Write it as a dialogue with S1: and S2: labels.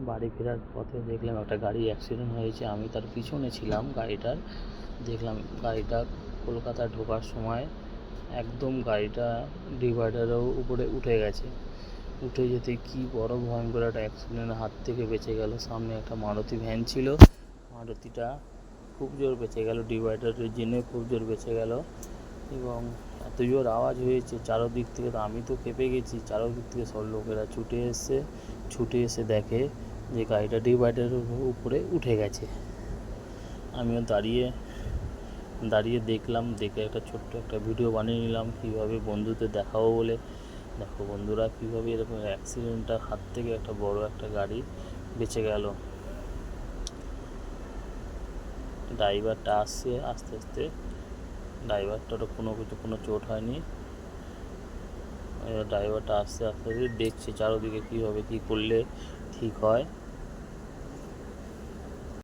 S1: বাড়ি ফেরার পথে দেখলাম একটা গাড়ি অ্যাক্সিডেন্ট হয়েছে। আমি তার পিছনে ছিলাম গাড়িটার। দেখলাম গাড়িটা কলকাতা ঢোকার সময় একদম গাড়িটা ডিভাইডারের উপরে উঠে গেছে। উঠে যেতে কি বড় ভয়ঙ্কর একটা অ্যাক্সিডেন্ট, হাত থেকে বেঁচে গেল। সামনে একটা মারুতি ভ্যান ছিল, মারুতিটা খুব জোর বেঁচে গেল, ডিভাইডারের জন্য খুব জোর বেঁচে গেল। এবং এত জোর আওয়াজ হয়েছে চারোদিক থেকে, তো আমি তো কেঁপে গেছি। চারোদিক থেকে সব লোকেরা ছুটে এসে দেখে যে গাড়িটা ডিভাইডারের উপরে উঠে গেছে। আমিও দাঁড়িয়ে দেখলাম, দেখে একটা ছোট্ট একটা ভিডিও বানিয়ে নিলাম কীভাবে বন্ধুদের দেখাবো বলে। দেখো বন্ধুরা, কীভাবে এরকম অ্যাক্সিডেন্টটার হাত থেকে একটা বড় একটা গাড়ি বেঁচে গেল। ড্রাইভারটা আসছে আস্তে আস্তে, ড্রাইভারটারও কোনো চোট হয়নি। ড্রাইভারটা আস্তে আস্তে দেখছে চারোদিকে কীভাবে কী করলে ঠিক হয়।